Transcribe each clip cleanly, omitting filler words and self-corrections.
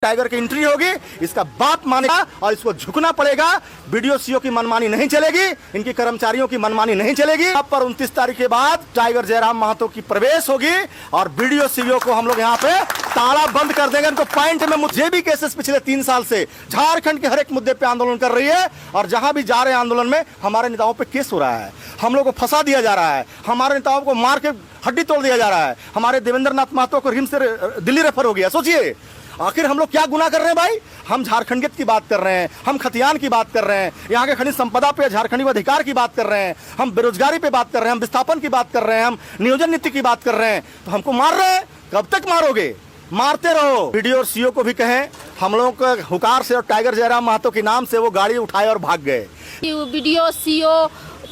Tiger की entry होगी, इसका बाप मानेगा और इसको झुकना पड़ेगा। बीडीओ सीओ की मनमानी नहीं चलेगी, इनकी कर्मचारियों की मनमानी नहीं चलेगी। अब पर 29 तारीख के बाद टाइगर जयराम महतो की प्रवेश होगी और बीडीओ सीओ को हम लोग यहाँ पे ताला बंद कर देंगे। इनको पॉइंट में मुझे भी केसेस पिछले 3 साल से झारखंड के हर एक मुद्दे पे आंदोलन कर रही है और जहां भी जा रहे हैं आंदोलन में हमारे नेताओं पे केस हो रहा है, हम लोग को फंसा दिया जा रहा है, हमारे नेताओं को मार के हड्डी तोड़ दिया जा रहा है। हमारे देवेंद्र नाथ महतो को रिम्स से दिल्ली रेफर हो गया। सोचिए आखिर हम लोग क्या गुनाह कर रहे हैं भाई। हम झारखंडियत की बात कर रहे हैं, हम खतियान की बात कर रहे हैं, यहाँ के खनिज संपदा पे झारखंडी अधिकार की बात कर रहे हैं, हम बेरोजगारी पे बात कर रहे हैं, हम विस्थापन की बात कर रहे हैं, हम नियोजन नीति की बात कर रहे हैं, तो हमको मार रहे हैं। कब तक मारोगे? मारते रहो। बीडीओ और सीओ को भी कहें हम लोगों को हुकार से और टाइगर जयराम महतो के नाम से वो गाड़ी उठाए और भाग गए। बीडीओ सीओ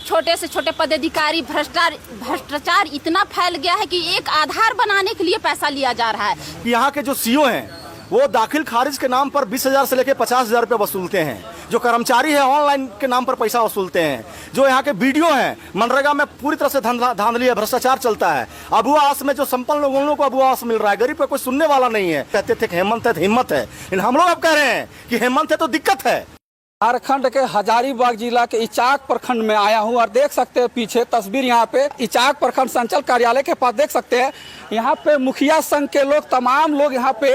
छोटे से छोटे पदाधिकारी भ्रष्टाचार इतना फैल गया है कि एक आधार बनाने के लिए पैसा लिया जा रहा है। यहाँ के जो सीओ हैं वो दाखिल खारिज के नाम पर 20,000 से लेकर 50,000 रुपये वसूलते हैं। जो कर्मचारी है ऑनलाइन के नाम पर पैसा वसूलते हैं। जो यहाँ के बीडीओ हैं मनरेगा में पूरी तरह से धांधली है, भ्रष्टाचार चलता है। अबुआ आवास में जो संपन्न लोगों को अबुआ आवास मिल रहा है, गरीब को कोई सुनने वाला नहीं है। कहते थे कि हेमंत है तो हिम्मत है, लेकिन हम लोग अब कह रहे हैं कि हेमंत है तो दिक्कत है। झारखंड के हजारीबाग जिला के इचाक प्रखंड में आया हूं और देख सकते हैं पीछे तस्वीर। यहाँ पे इचाक प्रखंड संचालक कार्यालय के पास देख सकते हैं, यहाँ पे मुखिया संघ के लोग तमाम लोग यहाँ पे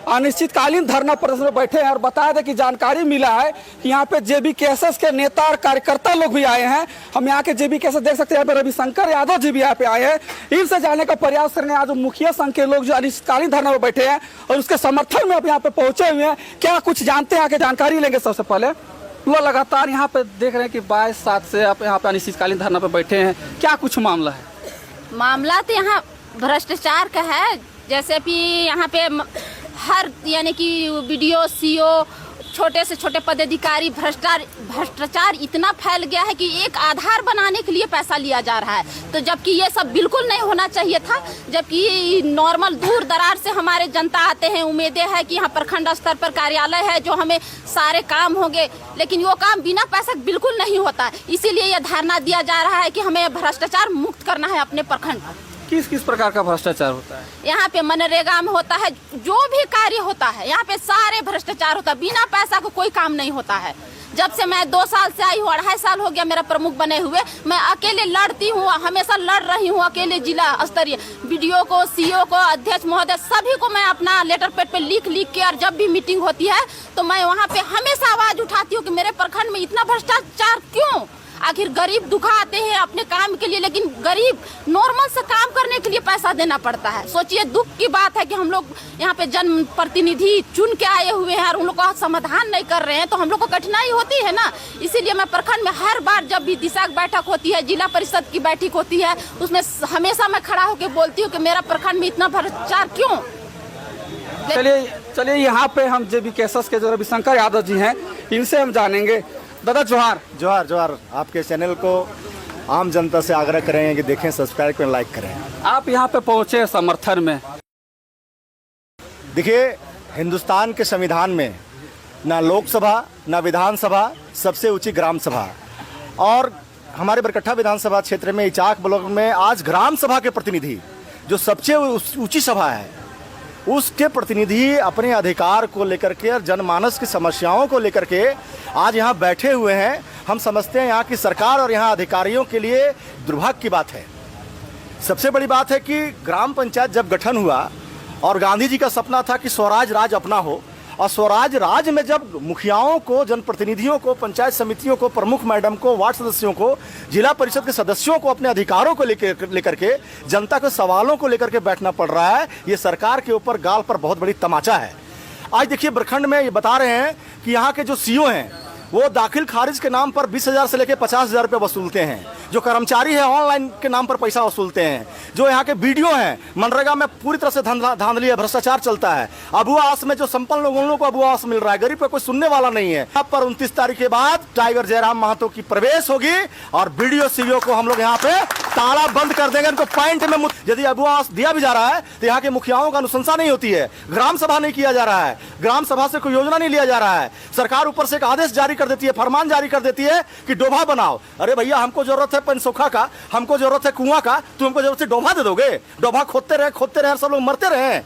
अनिश्चितकालीन धरना प्रदर्शन में बैठे हैं। और बता दें कि जानकारी मिला है कि यहाँ पे जेबीकेएसएस के नेता और कार्यकर्ता लोग भी आए हैं। हम यहाँ के जेबीकेएसएस देख सकते हैं, यहाँ पे रविशंकर यादव जी भी यहाँ पे आए हैं। इनसे जाने का प्रयास करेंगे आज मुखिया संघ के लोग जो अनिश्चितकालीन धरना में बैठे हैं और उसके समर्थन में अब यहाँ पे पहुंचे हुए हैं। क्या कुछ जानते हैं, आके जानकारी लेंगे। सबसे पहले वो लगातार यहाँ पे देख रहे हैं कि 22/7 से आप यहाँ पे अनिश्चितकालीन धरना पे बैठे हैं, क्या कुछ मामला है? मामला तो यहाँ भ्रष्टाचार का है। जैसे कि यहाँ पे हर यानी कि बीडीओ सीओ छोटे से छोटे पदाधिकारी भ्रष्टाचार इतना फैल गया है कि एक आधार बनाने के लिए पैसा लिया जा रहा है। तो जबकि ये सब बिल्कुल नहीं होना चाहिए था। जबकि नॉर्मल दूर दरार से हमारे जनता आते हैं, उम्मीदें है कि यहाँ प्रखंड स्तर पर कार्यालय है जो हमें सारे काम होंगे, लेकिन वो काम बिना पैसा बिल्कुल नहीं होता। इसीलिए ये धरना दिया जा रहा है कि हमें भ्रष्टाचार मुक्त करना है अपने प्रखंड। किस किस प्रकार का भ्रष्टाचार होता है? यहाँ पे मनरेगा में होता है, जो भी कार्य होता है यहाँ पे सारे भ्रष्टाचार होता है। बिना पैसा को कोई काम नहीं होता है। जब से मैं 2 साल से आई हूँ, 2.5 साल हो गया मेरा प्रमुख बने हुए, मैं अकेले लड़ती हूँ, हमेशा लड़ रही हूँ अकेले। जिला स्तरीय बीडीओ को, सीओ को, अध्यक्ष महोदय सभी को मैं अपना लेटर पैड पे लिख के, और जब भी मीटिंग होती है तो मैं वहाँ पे हमेशा आवाज उठाती हूँ कि मेरे प्रखंड में इतना भ्रष्टाचार क्यों? आखिर गरीब दुखा आते हैं अपने काम के लिए, लेकिन गरीब नॉर्मल से काम करने के लिए पैसा देना पड़ता है। सोचिए दुख की बात है कि हम लोग यहाँ पे जन प्रतिनिधि चुन के आए हुए हैं और उन लोग का समाधान नहीं कर रहे हैं, तो हम लोग को कठिनाई होती है ना। इसीलिए मैं प्रखंड में हर बार जब भी दिशा बैठक होती है, जिला परिषद की बैठक होती है, उसमें हमेशा मैं खड़ा होकर बोलती हूँ कि मेरा प्रखंड में इतना भ्रष्टाचार क्यों। चलिए यहाँ पे हम जेबीकेएसएस के जो रविशंकर यादव जी हैं, इनसे हम जानेंगे। दादा जोहार। जोहार जोहार। आपके चैनल को आम जनता से आग्रह करेंगे कि देखें, सब्सक्राइब करें, लाइक करें। आप यहाँ पे पहुँचे समर्थन में। देखिए हिंदुस्तान के संविधान में ना लोकसभा ना विधानसभा, सबसे ऊंची ग्राम सभा, और हमारे बरकट्ठा विधानसभा क्षेत्र में इचाक ब्लॉक में आज ग्राम सभा के प्रतिनिधि जो सबसे ऊंची सभा है, उसके प्रतिनिधि अपने अधिकार को लेकर के और जनमानस की समस्याओं को लेकर के आज यहाँ बैठे हुए हैं। हम समझते हैं यहाँ की सरकार और यहाँ अधिकारियों के लिए दुर्भाग्य की बात है। सबसे बड़ी बात है कि ग्राम पंचायत जब गठन हुआ और गांधी जी का सपना था कि स्वराज राज अपना हो, और स्वराज राज में जब मुखियाओं को, जनप्रतिनिधियों को, पंचायत समितियों को, प्रमुख मैडम को, वार्ड सदस्यों को, जिला परिषद के सदस्यों को अपने अधिकारों को लेकर के, जनता के सवालों को लेकर के बैठना पड़ रहा है, ये सरकार के ऊपर गाल पर बहुत बड़ी तमाचा है। आज देखिए प्रखंड में ये बता रहे हैं कि यहाँ के जो सीओ हैं वो दाखिल खारिज के नाम पर 20,000 से लेकर 50,000 रुपये वसूलते हैं। जो कर्मचारी है ऑनलाइन के नाम पर पैसा वसूलते हैं। जो यहाँ के बीडीओ हैं मनरेगा में पूरी तरह से धांधली है, भ्रष्टाचार चलता है। अबुआ आवास में जो संपन्न लोगों को अबुआ आवास मिल रहा है, गरीब को कोई सुनने वाला नहीं है। अब पर 29 तारीख के बाद टाइगर जयराम महतो की प्रवेश होगी और बीडीओ सीओ को हम लोग यहाँ पे ताला बंद कर देंगे। इनको पॉइंट में यदि अबुआ आवास दिया भी जा रहा है तो यहाँ के मुखियाओं का अनुशंसा नहीं होती है, ग्राम सभा नहीं किया जा रहा है, ग्राम सभा से कोई योजना नहीं लिया जा रहा है। सरकार ऊपर से एक आदेश जारी कर देती है, फरमान जारी कर देती है कि डोभा बनाओ। अरे भैया हमको जरूरत है पनसोखा का, हमको जरूरत है कुआं का, तो हमको जरूरत है डोभा दे दोगे? डोभा खोदते रहे सब लोग मरते रहे।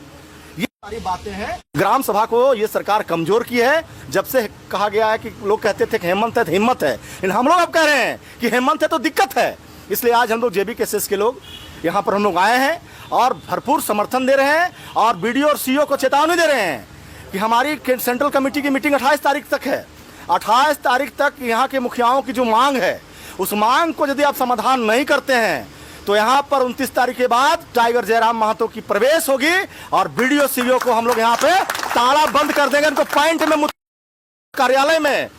सारी बातें हैं। ग्राम सभा को ये सरकार कमजोर की है। जब से कहा गया है कि लोग कहते थे कि हेमंत है तो हिम्मत है, लेकिन हम लोग अब कह रहे हैं कि हेमंत है तो दिक्कत है। इसलिए आज हम लोग JBKSS के लोग यहाँ पर हम लोग आए हैं और भरपूर समर्थन दे रहे हैं और BDO और CO को चेतावनी दे रहे हैं कि हमारी सेंट्रल कमेटी की मीटिंग 28 तारीख तक है। 28 तारीख तक यहाँ के मुखियाओं की जो मांग है, उस मांग को यदि आप समाधान नहीं करते हैं तो यहाँ पर 29 तारीख के बाद टाइगर जयराम महतो की प्रवेश होगी और BDO CO को हम लोग यहाँ पे ताला बंद कर देंगे, उनको पॉइंट में कार्यालय में,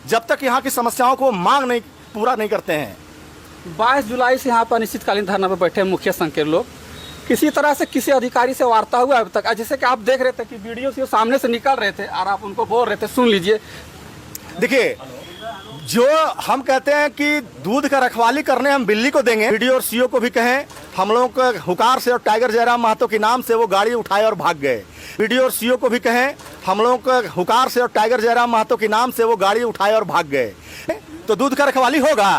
जब तक यहाँ की समस्याओं को मांग नहीं पूरा नहीं करते हैं। 22 जुलाई से यहाँ पर अनिश्चितकालीन धरना पर बैठे मुखिया संघ के लोग। किसी तरह से किसी अधिकारी से वार्ता हुआ अब तक? जैसे कि आप देख रहे थे कि BDO CO सामने से निकल रहे थे और आप उनको बोल रहे थे, सुन लीजिए। देखिए, जो हम कहते हैं कि दूध का रखवाली करने हम बिल्ली को देंगे, BDO और CO को भी कहें, हम लोगों को हुकार से और टाइगर जयराम महतो के नाम से वो गाड़ी उठाए और भाग गए। BDO और CO को भी कहें, हम लोगों को हुकार से और टाइगर जयराम महतो के नाम से वो गाड़ी उठाए और भाग गए, तो दूध का रखवाली होगा।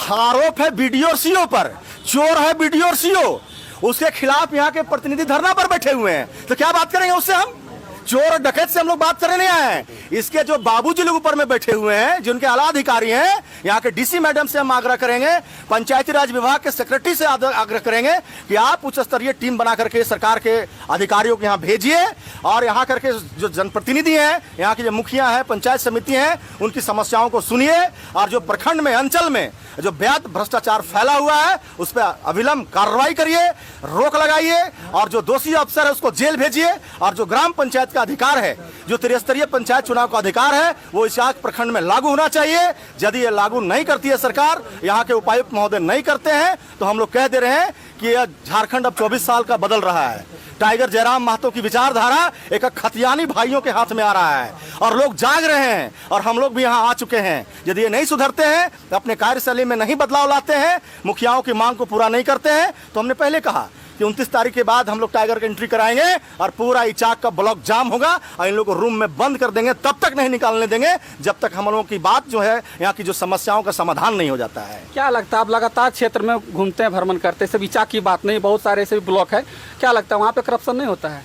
आरोप है BDO और CO पर, चोर है BDO और CO, उसके खिलाफ यहाँ के प्रतिनिधि धरना पर बैठे हुए हैं, तो क्या बात करेंगे उससे? हम चोर और डकैत से हम लोग बात करने नहीं आए हैं। इसके जो बाबूजी लोग ऊपर में बैठे हुए हैं, जिनके आला अधिकारी हैं, यहाँ के DC मैडम से हम आग्रह करेंगे, पंचायती राज विभाग के सेक्रेटरी से आग्रह करेंगे कि आप उच्च स्तरीय टीम बना करके सरकार के अधिकारियों को यहाँ भेजिए और यहाँ करके जो जनप्रतिनिधि हैं, यहाँ के जो मुखिया हैं, पंचायत समिति हैं, उनकी समस्याओं को सुनिए और जो प्रखंड में, अंचल में जो बेहद भ्रष्टाचार फैला हुआ है उस पर अविलंब कार्रवाई करिए, रोक लगाइए और जो दोषी अफसर है उसको जेल भेजिए और जो ग्राम पंचायत का अधिकार है, जो त्रिस्तरीय पंचायत चुनाव का अधिकार है, वो इचाक प्रखंड में लागू होना चाहिए। यदि ये लागू नहीं करती है सरकार, यहाँ के उपायुक्त महोदय नहीं करते हैं, तो हम लोग कह दे रहे हैं कि यह झारखंड अब 24 साल का बदल रहा है। टाइगर जयराम महतो की विचारधारा एक खतियानी भाइयों के हाथ में आ रहा है और लोग जाग रहे हैं और हम लोग भी यहाँ आ चुके हैं। यदि ये नहीं सुधरते हैं, अपने कार्यशैली में नहीं बदलाव लाते हैं, मुखियाओं की मांग को पूरा नहीं करते हैं, तो हमने पहले कहा कि 29 तारीख के बाद हम लोग टाइगर की एंट्री कराएंगे और पूरा इचाक का ब्लॉक जाम होगा और इन लोगों को रूम में बंद कर देंगे। तब तक नहीं निकालने देंगे जब तक हम लोगों की बात जो है, यहाँ की जो समस्याओं का समाधान नहीं हो जाता है। क्या लगता है, आप लगातार क्षेत्र में घूमते हैं, भ्रमण करते हैं, सिर्फ इचाक की बात नहीं, बहुत सारे ऐसे ब्लॉक है, क्या लगता है वहाँ पे करप्शन नहीं होता है?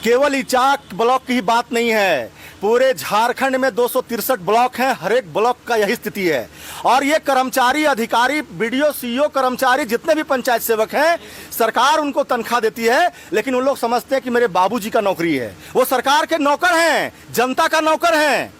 केवल इचाक ब्लॉक की ही बात नहीं है, पूरे झारखंड में 263 ब्लॉक हैं, हर एक ब्लॉक का यही स्थिति है। और ये कर्मचारी, अधिकारी, BDO CO कर्मचारी, जितने भी पंचायत सेवक हैं, सरकार उनको तनख्वाह देती है, लेकिन उन लोग समझते हैं कि मेरे बाबूजी का नौकरी है। वो सरकार के नौकर हैं, जनता का नौकर हैं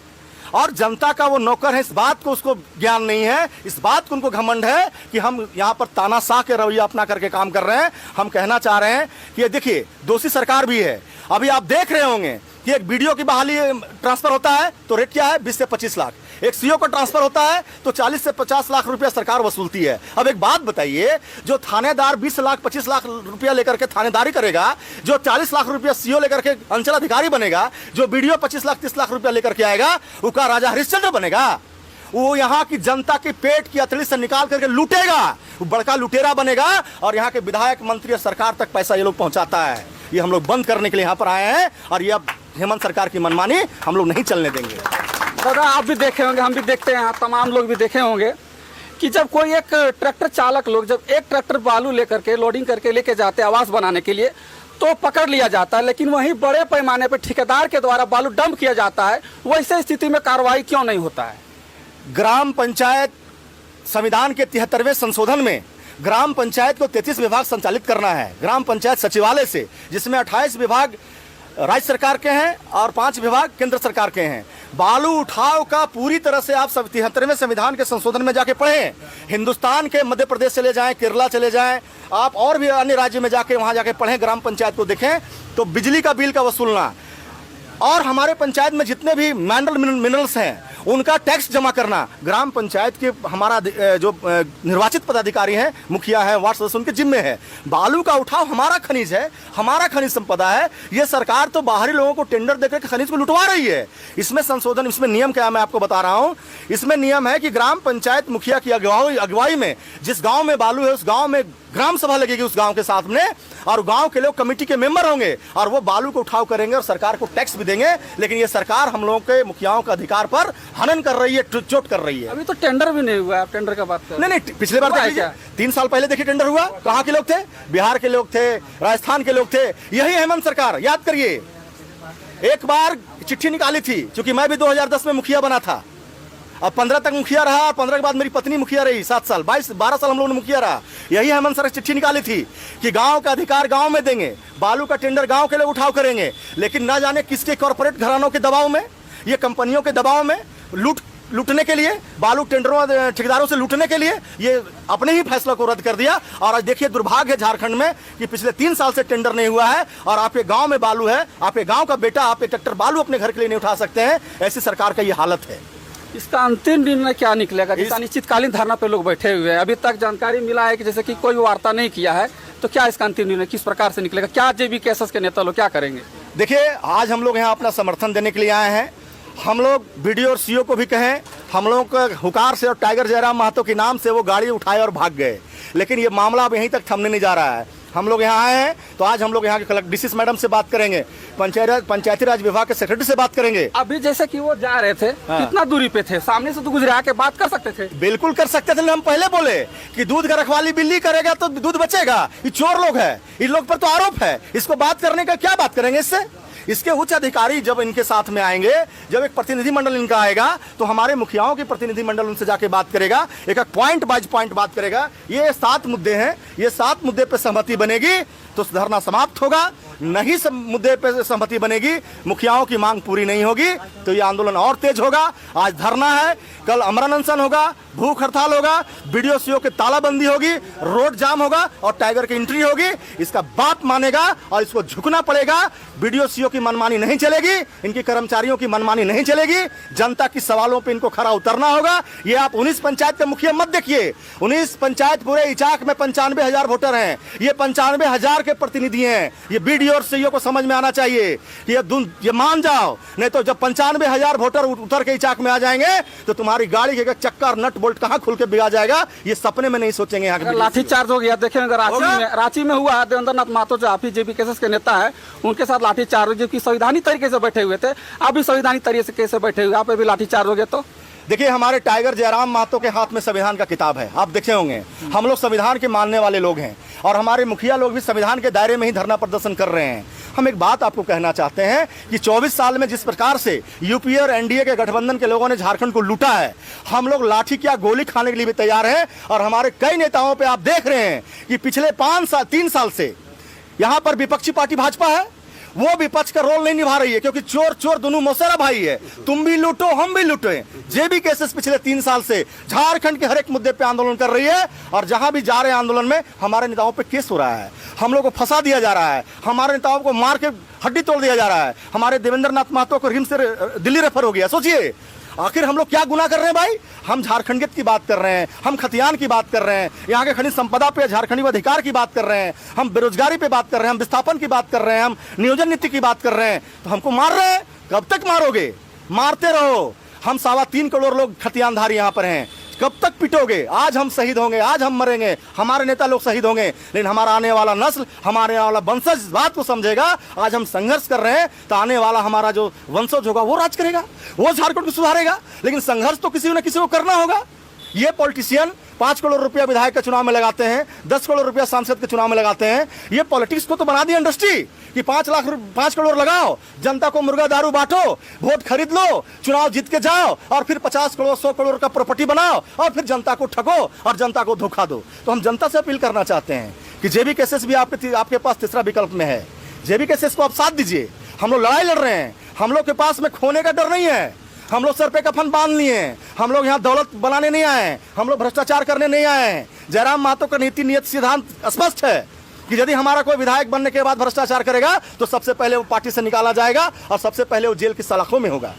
और जनता का वो नौकर है, इस बात को उसको ज्ञान नहीं है, इस बात को उनको घमंड है कि हम यहाँ पर तानाशाह के रवैया अपना करके काम कर रहे हैं। हम कहना चाह रहे हैं कि ये देखिए, दोषी सरकार भी है। अभी आप देख रहे होंगे कि एक BDO की बहाली ट्रांसफर होता है तो रेट क्या है, 20 से 25 लाख। एक CO का ट्रांसफर होता है तो 40 से 50 लाख रुपया सरकार वसूलती है। अब एक बात बताइए, जो थानेदार 20 लाख 25 लाख रुपया लेकर के थानेदारी करेगा, जो 40 लाख रुपया CO लेकर के अंचल अधिकारी बनेगा, जो BDO 25 लाख 30 लाख रुपया लेकर के आएगा, वो का राजा हरिश्चंद्र बनेगा? वो यहाँ की जनता की पेट की अतली से निकाल करके लूटेगा, वो बड़का लुटेरा बनेगा और यहाँ के विधायक, मंत्री और सरकार तक पैसा ये लोग पहुंचाता है। ये हम लोग बंद करने के लिए यहाँ पर आए हैं और ये अब हेमंत सरकार की मनमानी हम लोग नहीं चलने देंगे। दादा, आप भी देखे होंगे, हम भी देखते हैं, तमाम लोग भी देखे होंगे कि जब कोई एक ट्रैक्टर चालक लोग जब एक ट्रैक्टर बालू लेकर के लोडिंग करके लेके जाते हैं आवास बनाने के लिए, तो पकड़ लिया जाता है, लेकिन वहीं बड़े पैमाने पर ठेकेदार के द्वारा बालू डंप किया जाता है। वैसे स्थिति में कार्रवाई क्यों नहीं होता है? ग्राम पंचायत संविधान के 73वें संशोधन में ग्राम पंचायत को 33 विभाग संचालित करना है, ग्राम पंचायत सचिवालय से, जिसमें 28 विभाग राज्य सरकार के हैं और 5 विभाग केंद्र सरकार के हैं। बालू उठाव का पूरी तरह से आप 73वें संविधान के संशोधन में जाके पढ़ें। हिंदुस्तान के मध्य प्रदेश चले जाएं, केरला चले जाएं, आप और भी अन्य राज्य में जाके वहां जाके पढ़ें, ग्राम पंचायत को देखें तो बिजली का बिल का वसूलना और हमारे पंचायत में जितने भी मिनरल्स हैं उनका टैक्स जमा करना, ग्राम पंचायत के हमारा जो निर्वाचित पदाधिकारी हैं, मुखिया है, वार्ड सदस्य, उनके जिम्मे है। बालू का उठाव हमारा खनिज है, हमारा खनिज संपदा है। ये सरकार तो बाहरी लोगों को टेंडर देकर के खनिज को लुटवा रही है। इसमें संशोधन, इसमें नियम क्या है मैं आपको बता रहा हूँ। इसमें नियम है कि ग्राम पंचायत मुखिया की अगुवाई में जिस गाँव में बालू है उस गाँव में ग्राम सभा लगेगी उस गांव के साथ में, और गांव के लोग कमेटी के मेंबर होंगे और वो बालू को उठाव करेंगे और सरकार को टैक्स भी देंगे। लेकिन ये सरकार हम लोगों के मुखियाओं का अधिकार पर हनन कर रही है, चोट कर रही है। अभी तो टेंडर भी नहीं हुआ, आप टेंडर का बात कर रहे हैं। नहीं, पिछले बार देख लीजिए, 3 साल पहले देखिए टेंडर हुआ, कहाँ के लोग थे? बिहार के लोग थे, राजस्थान के लोग थे, यही हेमंत सरकार, याद करिए। एक बार चिट्ठी निकाली थी, क्योंकि मैं भी 2010 में मुखिया बना था। अब 15 तक मुखिया रहा और 15 के बाद मेरी पत्नी मुखिया रही, 7 साल 12 साल हम लोगों ने मुखिया रहा। यही हेमंत सर चिट्ठी निकाली थी कि गांव का अधिकार गांव में देंगे, बालू का टेंडर गांव के लोग उठाव करेंगे। लेकिन ना जाने किसके कॉर्पोरेट घरानों के दबाव में, ये कंपनियों के दबाव में, लूटने के लिए, बालू टेंडरों ठेकेदारों से लूटने के लिए ये अपने ही फैसला को रद्द कर दिया। और आज देखिए दुर्भाग्य है झारखंड में कि पिछले 3 साल से टेंडर नहीं हुआ है और आपके गांव में बालू है, आपके गांव का बेटा आपके ट्रैक्टर बालू अपने घर के लिए नहीं उठा सकते हैं। ऐसी सरकार का ये हालत है। इसका अंतिम निर्णय क्या निकलेगा? जैसे अनिश्चितकालीन धरना पे लोग बैठे हुए हैं, अभी तक जानकारी मिला है कि जैसे कि कोई वार्ता नहीं किया है, तो क्या इसका अंतिम निर्णय किस प्रकार से निकलेगा? क्या जेबी केसेस के नेता लोग क्या करेंगे? देखिए, आज हम लोग यहाँ अपना समर्थन देने के लिए आए हैं। हम लोग बीडीओ और सीओ को भी कहें, हम लोग का हुकार से और टाइगर जयराम महतो के नाम से वो गाड़ी उठाए और भाग गए, लेकिन ये मामला अब यहीं तक थमने नहीं जा रहा है। हम लोग यहाँ आए हैं तो आज हम लोग यहाँ के डीसी मैडम से बात करेंगे, पंचायती राज विभाग के सेक्रेटरी से बात करेंगे। अभी जैसे कि वो जा रहे थे, कितना दूरी पे थे? सामने से तो गुजरा के बात कर सकते थे। बिल्कुल कर सकते थे। हम पहले बोले कि दूध का रखवाली बिल्ली करेगा तो दूध बचेगा। ये चोर लोग है, इन लोग पर तो आरोप है। इसको बात करने का क्या बात करेंगे इससे? इसके उच्च अधिकारी जब इनके साथ में आएंगे, जब एक प्रतिनिधि मंडल इनका आएगा, तो हमारे मुखियाओं की प्रतिनिधि मंडल उनसे जाके बात करेगा, एक पॉइंट बाय पॉइंट बात करेगा। ये 7 मुद्दे हैं, ये 7 मुद्दे पे सहमति बनेगी तो धरना समाप्त होगा। नहीं मुद्दे पे सहमति बनेगी, मुखियाओं की मांग पूरी नहीं होगी तो ये आंदोलन और तेज होगा। आज धरना है, कल अमरण अनशन होगा, भूख हड़ताल होगा, बीडीओ सीओ की तालाबंदी होगी, रोड जाम होगा और टाइगर की एंट्री होगी। इसका बाप मानेगा और इसको झुकना पड़ेगा। बीडीओ सीओ की मनमानी नहीं चलेगी, इनकी कर्मचारियों की मनमानी नहीं चलेगी। जनता की सवालों पे इनको खरा उतरना होगा। ये आप 19 पंचायत के मुखिया मत देखिए। 19 पंचायत पूरे इचाक में 95,000 वोटर हैं। ये 95,000 के प्रतिनिधि हैं। ये बीडीओ और सीओ को समझ में आना चाहिए कि ये मान जाओ, नहीं तो जब 95,000 वोटर उतर के इचाक में आ जाएंगे तो तुम्हारी गाड़ी के चक्का और नट बोल्ट कहां खुल के बिगा जाएगा, ये सपने में नहीं सोचेंगे। यहाँ के लाठीचार्ज हो गया, देखेंगे रांची में हुआ। देवेंद्र नाथ महतो जो आप जेबी केसेस के नेता है, उनके साथ लाठीचार्ज, जबकि संवैधानिक तरीके से बैठे हुए थे। आप भी संवैधानिक तरीके से बैठे हुए, आप पे भी लाठीचार्ज हो गया। तो देखिए, हमारे टाइगर जयराम महतो के हाथ में संविधान का किताब है, आप देखे होंगे। हम लोग संविधान के मानने वाले लोग हैं और हमारे मुखिया लोग भी संविधान के दायरे में ही धरना प्रदर्शन कर रहे हैं। हम एक बात आपको कहना चाहते हैं कि 24 साल में जिस प्रकार से यूपीए और एनडीए के गठबंधन के लोगों ने झारखंड को लूटा है, हम लोग लाठी क्या गोली खाने के लिए भी तैयार हैं। और हमारे कई नेताओं पे आप देख रहे हैं कि पिछले 3 साल से यहाँ पर विपक्षी पार्टी भाजपा है, वो विपक्ष का रोल नहीं निभा रही है, क्योंकि चोर चोर दोनों मौसेरा भाई है। तुम भी लूटो हम भी लूटे। जेबी केसेस पिछले 3 साल से झारखंड के हर एक मुद्दे पे आंदोलन कर रही है और जहां भी जा रहे हैं आंदोलन में हमारे नेताओं पे केस हो रहा है, हम लोग को फंसा दिया जा रहा है, हमारे नेताओं को मार के हड्डी तोड़ दिया जा रहा है। हमारे देवेंद्र नाथ महतो को रिम्स से दिल्ली रेफर हो गया। सोचिए आखिर हम लोग क्या गुनाह कर रहे हैं भाई? हम झारखंडियत की बात कर रहे हैं, हम खतियान की बात कर रहे हैं, यहाँ के खनिज संपदा पे झारखंडी अधिकार की बात कर रहे हैं, हम बेरोजगारी पे बात कर रहे हैं, हम विस्थापन की बात कर रहे हैं, हम नियोजन नीति की बात कर रहे हैं। तो हमको मार रहे हैं। कब तक मारोगे? मारते रहो। हम 3.25 करोड़ लोग खतियानधारी यहाँ पर हैं। कब तक पिटोगे? आज हम शहीद होंगे, आज हम मरेंगे, हमारे नेता लोग शहीद होंगे, लेकिन हमारा आने वाला नस्ल, हमारे आने वाला वंशज इस बात को समझेगा। आज हम संघर्ष कर रहे हैं तो आने वाला हमारा जो वंशज होगा वो राज करेगा, वो झारखंड को सुधारेगा। लेकिन संघर्ष तो किसी न किसी को करना होगा। ये पॉलिटिशियन 5 करोड़ रुपया विधायक के चुनाव में लगाते हैं, 10 करोड़ रुपया सांसद के चुनाव में लगाते हैं। ये पॉलिटिक्स को तो बना दी इंडस्ट्री कि 5 करोड़ लगाओ, जनता को मुर्गा दारू बांटो, वोट खरीद लो, चुनाव जीत के जाओ और फिर 50 करोड़ 100 करोड़ का प्रॉपर्टी बनाओ और फिर जनता को ठगो और जनता को धोखा दो। तो हम जनता से अपील करना चाहते हैं कि जेबी केसेस भी आपके पास तीसरा विकल्प में है। जेबी केसेस को आप साथ दीजिए। हम लोग लड़ाई लड़ रहे हैं, हम लोग के पास में खोने का डर नहीं है। हम लोग सर पे कफन बांध लिए हैं। हम लोग यहाँ दौलत बनाने नहीं आए हैं, हम लोग भ्रष्टाचार करने नहीं आए हैं। जयराम महतो का नीति नियत सिद्धांत स्पष्ट है कि यदि हमारा कोई विधायक बनने के बाद भ्रष्टाचार करेगा तो सबसे पहले वो पार्टी से निकाला जाएगा और सबसे पहले वो जेल की सलाखों में होगा।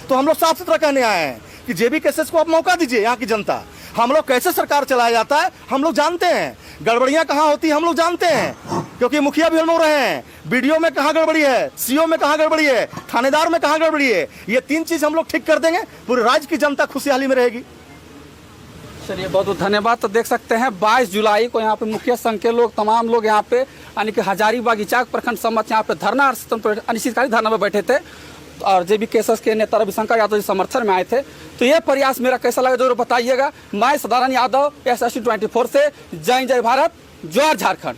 तो हम लोग साफ सुथरा कहने आए हैं कि जेबी केसेस को आप मौका दीजिए। यहाँ की जनता, हम लोग कैसे सरकार चलाया जाता है हम लोग जानते हैं, गड़बड़ियां कहाँ होती है हम लोग जानते हैं, क्योंकि मुखिया भी हम लोग रहे हैं। बीडीओ में कहाँ गड़बड़ी है, सीओ में कहाँ गड़बड़ी है, थानेदार में कहाँ गड़बड़ी है, ये 3 चीज हम लोग ठीक कर देंगे, पूरे राज्य की जनता खुशहाली में रहेगी। चलिए, बहुत बहुत धन्यवाद। तो देख सकते हैं 22 जुलाई को यहाँ पे मुखिया संघ के लोग, तमाम लोग यहाँ पे यानी कि हजारीबाग इचाक प्रखंड सम्मत यहाँ पे धरना अनिश्चितकालीन धरना में बैठे थे और जेबी केसेस के नेता रविशंकर यादव जी समर्थन में आए थे। तो ये प्रयास मेरा कैसा लगा जरूर बताइएगा। मैं सदानंद यादव, SST 24 से। जय जय भारत, जय झारखंड।